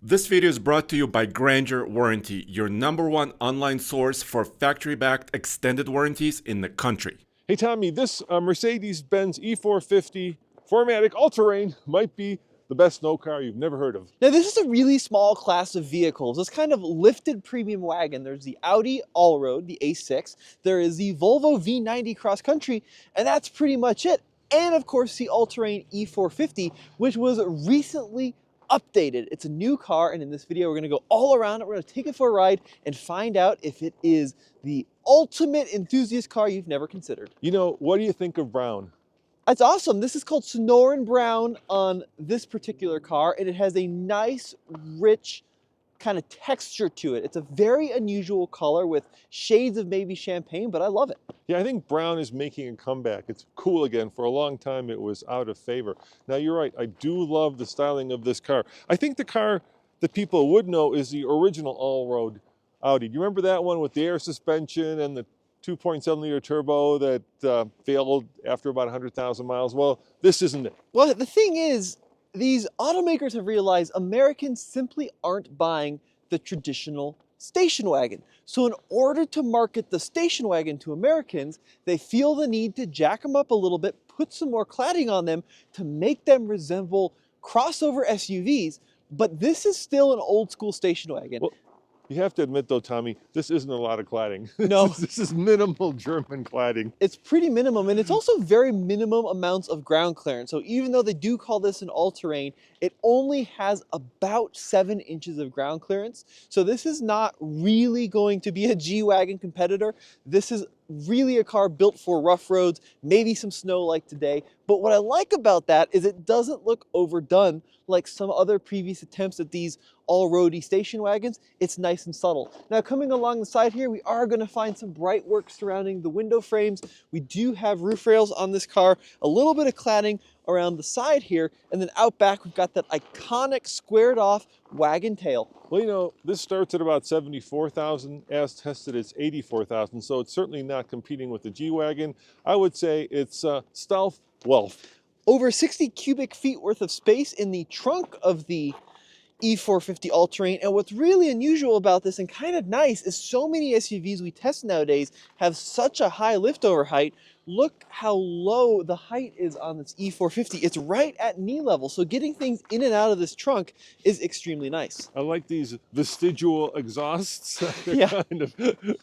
This video is brought to you by Grandeur Warranty, your #1 online source for factory-backed extended warranties in the country. Hey Tommy, this Mercedes-Benz E450 4MATIC all-terrain might be the best snow car you've never heard of. Now, this is a really small class of vehicles. It's kind of lifted premium wagon. There's the Audi Allroad, the A6. There is the Volvo V90 Cross Country, and that's pretty much it. And of course, the all-terrain E450, which was recently updated. It's a new car, and in this video, we're gonna go all around it. We're gonna take it for a ride and find out if it is the ultimate enthusiast car you've never considered. You know, what do you think of brown? It's awesome. This is called Sonoran Brown on this particular car, and it has a nice, rich kind of texture to it. It's a very unusual color with shades of maybe champagne, but I love it. Yeah, I think brown is making a comeback. It's cool again. For a long time, it was out of favor. Now, you're right. I do love the styling of this car. I think the car that people would know is the original all-road Audi. Do you remember that one with the air suspension and the 2.7-liter turbo that failed after about 100,000 miles? Well, this isn't it. Well, the thing is, these automakers have realized Americans simply aren't buying the traditional station wagon. So in order to market the station wagon to Americans, they feel the need to jack them up a little bit, put some more cladding on them to make them resemble crossover SUVs. But this is still an old school station wagon. Well, you have to admit, though, Tommy, this isn't a lot of cladding. No. This is minimal German cladding. It's pretty minimum, and it's also very minimum amounts of ground clearance. So even though they do call this an all-terrain, it only has about 7 inches of ground clearance. So this is not really going to be a G-Wagon competitor. This is really a car built for rough roads, maybe some snow like today. But what I like about that is it doesn't look overdone like some other previous attempts at these all-roady station wagons. It's nice and subtle. Now, coming along the side here, we are going to find some bright work surrounding the window frames. We do have roof rails on this car, a little bit of cladding around the side here, and then out back we've got that iconic squared off wagon tail. Well, you know, this starts at about 74,000. As tested, it's 84,000, so it's certainly not competing with the G-Wagon. I would say it's stealth wealth. Over 60 cubic feet worth of space in the trunk of the E450 all-terrain, and what's really unusual about this and kind of nice is so many SUVs we test nowadays have such a high liftover height. Look how low the height is on this E450. It's right at knee level, so getting things in and out of this trunk is extremely nice. I like these vestigial exhausts. They're Yeah. kind of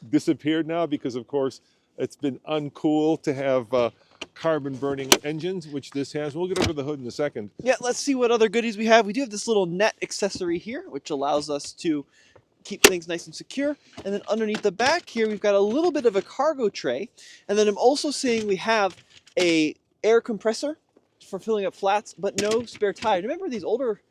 disappeared now because, of course, it's been uncool to have carbon burning engines, which this has. We'll get under the hood in a second. Yeah, let's see what other goodies we have. We do have this little net accessory here, which allows us to keep things nice and secure. And then underneath the back here, we've got a little bit of a cargo tray. And then I'm also seeing we have a air compressor for filling up flats, but no spare tire. Remember these older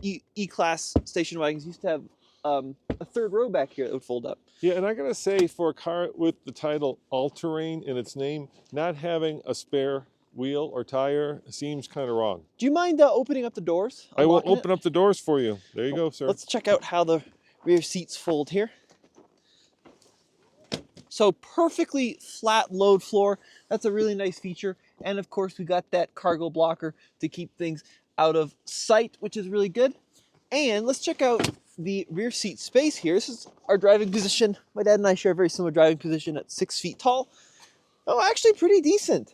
E-Class station wagons used to have a third row back here that would fold up. Yeah, and I gotta say, for a car with the title all-terrain in its name, not having a spare wheel or tire seems kind of wrong. Do you mind opening up the doors? I will Unlocking it? open up the doors for you. There you go, sir. Let's check out how the rear seats fold here. So perfectly flat load floor. That's a really nice feature. And of course, we got that cargo blocker to keep things out of sight, which is really good. And let's check out the rear seat space here. This is our driving position. My dad and I share a very similar driving position at 6 feet tall. Oh, actually pretty decent.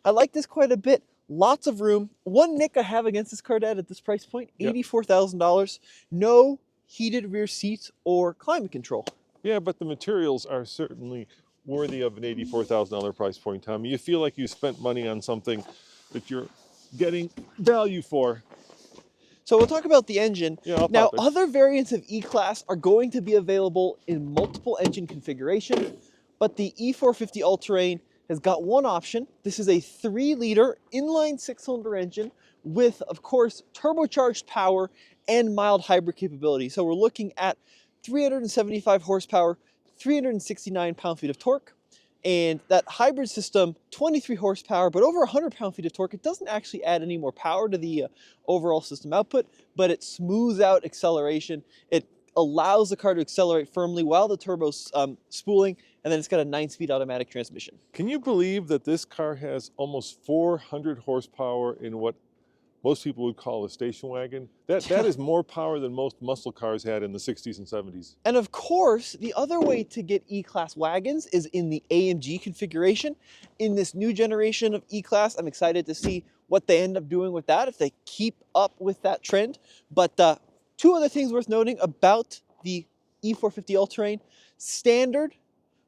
I like this quite a bit. Lots of room. One nick I have against this car, Dad, at this price point, $84,000. No heated rear seats or climate control. Yeah, but the materials are certainly worthy of an $84,000 price point, Tommy. You feel like you spent money on something that you're getting value for. So we'll talk about the engine. Yeah, I'll now, pop it. other variants of E-Class are going to be available in multiple engine configurations, but the E450 all-terrain has got one option. This is a 3-liter inline 6-cylinder engine with, of course, turbocharged power and mild hybrid capability. So we're looking at 375 horsepower, 369 pound-feet of torque. And that hybrid system, 23 horsepower, but over 100 pound-feet of torque. It doesn't actually add any more power to the overall system output, but it smooths out acceleration. It allows the car to accelerate firmly while the turbo's spooling, and then it's got a 9-speed automatic transmission. Can you believe that this car has almost 400 horsepower in what most people would call a station wagon. That is more power than most muscle cars had in the 60s and 70s. And of course, the other way to get E-Class wagons is in the AMG configuration. In this new generation of E-Class, I'm excited to see what they end up doing with that, if they keep up with that trend. But two other things worth noting about the E450 All-Terrain: standard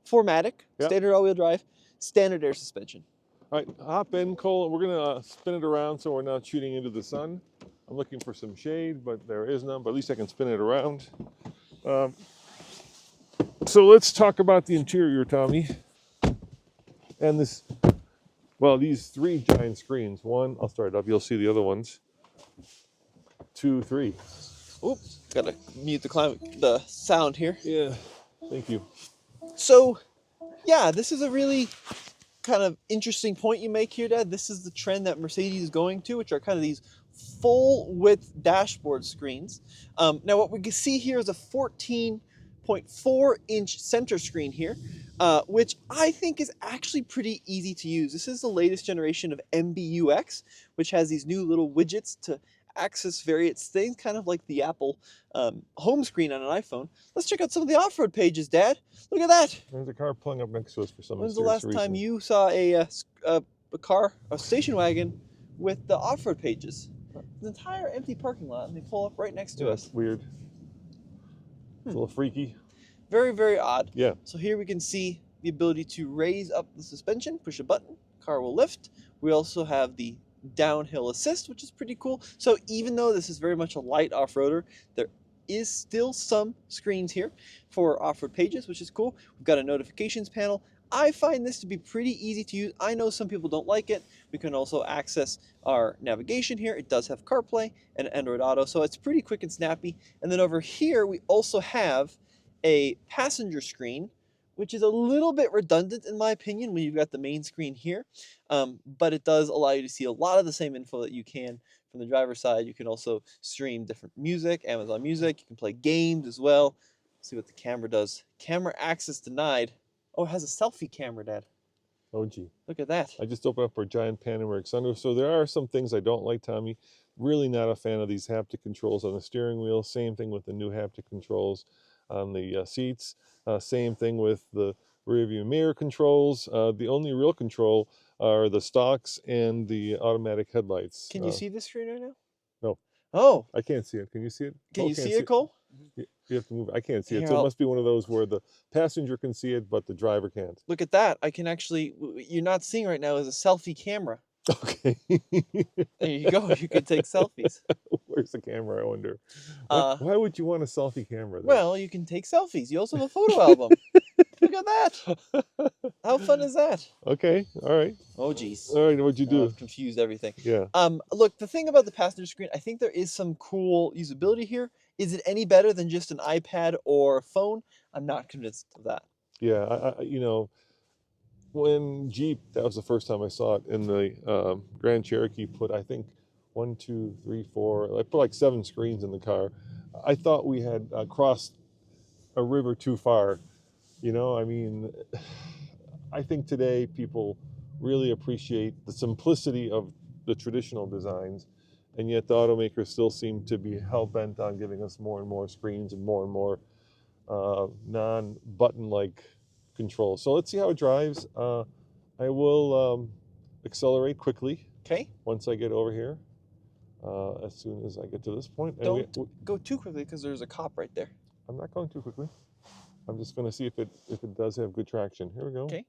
4MATIC, Yep. standard all-wheel drive, standard air suspension. All right, hop in, Cole. We're going to spin it around so we're not shooting into the sun. I'm looking for some shade, but there is none, but at least I can spin it around. So let's talk about the interior, Tommy. And this, well, these three giant screens. One, I'll start it up. You'll see the other ones. 2, 3. Oop, gotta mute the sound here. Yeah, thank you. So, yeah, this is a really kind of interesting point you make here, Dad. This is the trend that Mercedes is going to, which are kind of these full width dashboard screens. Now what we can see here is a 14.4 inch center screen here, which I think is actually pretty easy to use. This is the latest generation of MBUX, which has these new little widgets to access various things, kind of like the Apple home screen on an iPhone. Let's check out some of the off-road pages, Dad. Look at that. There's a car pulling up next to us for some When's the mysterious last time reason. you saw a station wagon with the off-road pages? An entire empty parking lot, and they pull up right next to Yeah, us. it's weird. It's a little freaky. Very, very odd. Yeah. So here we can see the ability to raise up the suspension, push a button, car will lift. We also have the downhill assist, which is pretty cool. So even though this is very much a light off-roader, there is still some screens here for off-road pages, which is cool. We've got a notifications panel. I find this to be pretty easy to use. I know some people don't like it. We can also access our navigation here. It does have CarPlay and Android Auto, so it's pretty quick and snappy. And then over here, we also have a passenger screen, which is a little bit redundant in my opinion when you've got the main screen here. But it does allow you to see a lot of the same info that you can from the driver's side. You can also stream different music, Amazon Music. You can play games as well. Let's see what the camera does. Camera access denied. Oh, it has a selfie camera, Dad. Oh, gee. Look at that. I just opened up our giant panoramic sunroof. So there are some things I don't like, Tommy. Really not a fan of these haptic controls on the steering wheel. Same thing with the new haptic controls on the seats. Same thing with the rear view mirror controls. The only real control are the stalks and the automatic headlights. Can you see the screen right now? No. Oh, I can't see it. Can you see it? can Cole you can't see it, Cole? You have to move. I can't see it. Here, So it I'll- must be one of those where the passenger can see it, but the driver can't. Look at that. I can actually, you're not seeing right now is a selfie camera. Okay. There you go. You can take selfies. Where's the camera, I wonder? Why would you want a selfie camera? There? Well, you can take selfies. You also have a photo album. Look at that. How fun is that? Okay. All right. Oh, geez. All right. What'd you do? I've confused everything. Yeah. Look, the thing about the passenger screen, I think there is some cool usability here. Is it any better than just an iPad or a phone? I'm not convinced of that. Yeah. You know, when Jeep, that was the first time I saw it in the Grand Cherokee, put, I think, 1, 2, 3, 4, I put like 7 screens in the car. I thought we had crossed a river too far. You know, I mean, I think today people really appreciate the simplicity of the traditional designs, and yet the automakers still seem to be hell-bent on giving us more and more screens and more non-button-like controls. So let's see how it drives. I will accelerate quickly Okay? once I get over here, as soon as I get to this point. And Don't go too quickly because there's a cop right there. I'm not going too quickly. I'm just going to see if it does have good traction. Here we go. Okay.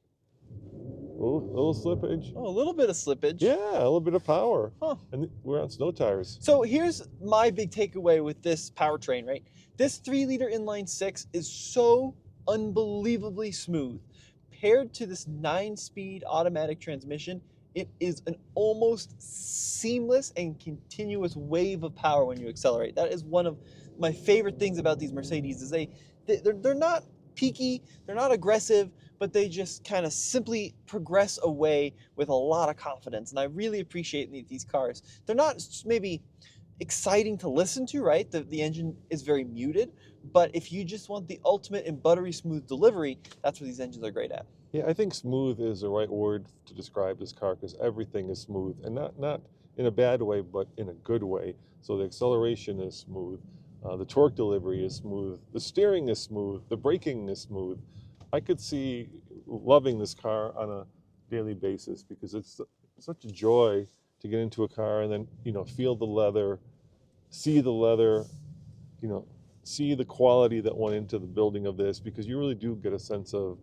Oh, a little slippage. Oh, a little bit of slippage. Yeah, a little bit of power. Huh. And we're on snow tires. So here's my big takeaway with this powertrain, right? This 3-liter inline 6 is so unbelievably smooth. Paired to this 9-speed automatic transmission, it is an almost seamless and continuous wave of power when you accelerate. That is one of my favorite things about these Mercedes is they're not peaky, they're not aggressive, but they just kind of simply progress away with a lot of confidence. And I really appreciate these cars. They're not maybe exciting to listen to, right? The engine is very muted, but if you just want the ultimate and buttery smooth delivery, that's what these engines are great at. Yeah, I think smooth is the right word to describe this car because everything is smooth. And not in a bad way, but in a good way. So the acceleration is smooth, the torque delivery is smooth, the steering is smooth, the braking is smooth. I could see loving this car on a daily basis because it's such a joy to get into a car and then, feel the leather, see the leather, you know, see the quality that went into the building of this, because you really do get a sense of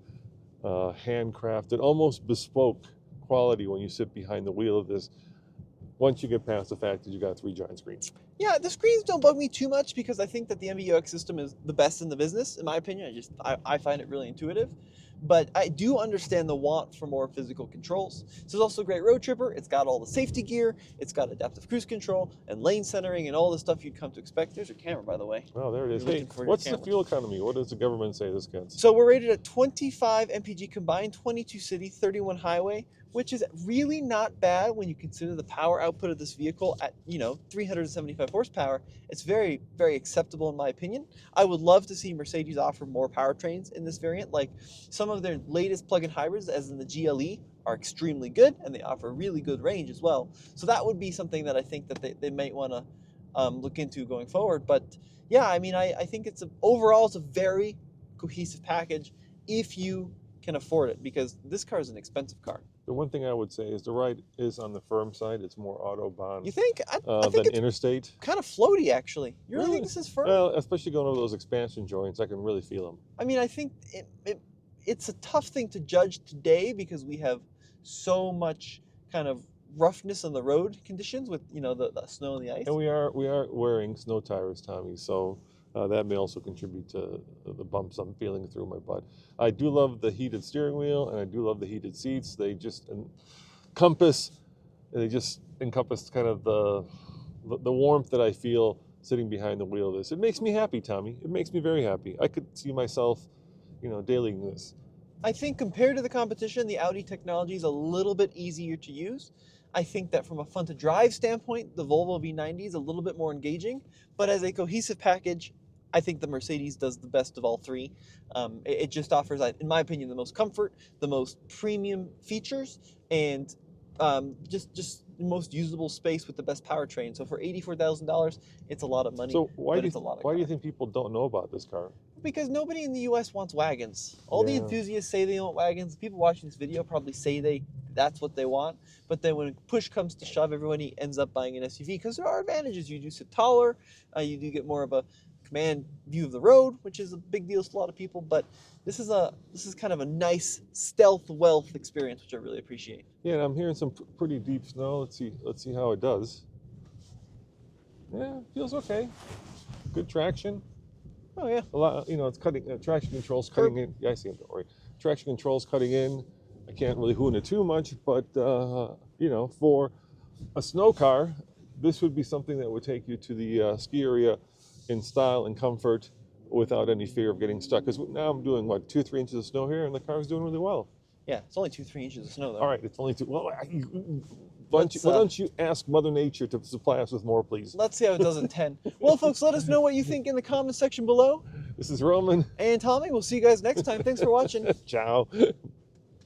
handcrafted, almost bespoke quality when you sit behind the wheel of this, once you get past the fact that you got 3 giant screens. Yeah, the screens don't bug me too much because I think that the MBUX system is the best in the business, in my opinion. I find it really intuitive. But I do understand the want for more physical controls. This is also a great road tripper. It's got all the safety gear, it's got adaptive cruise control and lane centering and all the stuff you'd come to expect. There's your camera, by the way. Oh, there it is. You're Hey, looking for your what's the camera. fuel economy? What does the government say this gets? So we're rated at 25 mpg combined, 22 city, 31 highway, which is really not bad when you consider the power output of this vehicle at 375 horsepower. It's very, very acceptable in my opinion. I would love to see Mercedes offer more powertrains in this variant. Like some of their latest plug-in hybrids, as in the GLE, are extremely good and they offer really good range as well. So that would be something that I think that they might want to look into going forward. But yeah, I mean, I think overall it's a very cohesive package if you can afford it, because this car is an expensive car. The one thing I would say is the ride is on the firm side. It's more Autobahn You think? I think than it's interstate. kind of floaty, actually. You really think this is firm? Well, especially going over those expansion joints, I can really feel them. I mean, I think it's a tough thing to judge today because we have so much kind of roughness on the road conditions with the snow and the ice. And we are wearing snow tires, Tommy, so that may also contribute to the bumps I'm feeling through my butt. I do love the heated steering wheel, and I do love the heated seats. They just encompass kind of the warmth that I feel sitting behind the wheel of this. It makes me happy, Tommy. It makes me very happy. I could see myself, dailying this. I think compared to the competition, the Audi technology is a little bit easier to use. I think that from a fun to drive standpoint, the Volvo V90 is a little bit more engaging, but as a cohesive package, I think the Mercedes does the best of all three. It just offers, in my opinion, the most comfort, the most premium features, and just the most usable space with the best powertrain. So for $84,000, it's a lot of money. So why do you car. think people don't know about this car? Because nobody in the U.S. wants wagons. All the enthusiasts say they want wagons. People watching this video probably say that's what they want. But then when push comes to shove, everybody ends up buying an SUV because there are advantages. You do sit taller. You do get more of a command view of the road, which is a big deal to a lot of people. But this is kind of a nice stealth wealth experience, which I really appreciate. Yeah, and I'm hearing some pretty deep snow. Let's see how it does. Yeah, feels okay. Good traction. Oh yeah. A lot, it's cutting. Traction controls cutting in. Yeah, I see them. Don't worry. Traction controls cutting in. I can't really hoon it too much, but for a snow car, this would be something that would take you to the ski area in style and comfort without any fear of getting stuck. Because now I'm doing 2-3 inches of snow here, and the car's doing really well. Yeah, it's only 2-3 inches of snow though. All right, it's only 2. Well, why don't you ask Mother Nature to supply us with more, please? Let's see how it does in 10. Well, folks, let us know what you think in the comment section below. This is Roman. And Tommy, we'll see you guys next time. Thanks for watching. Ciao.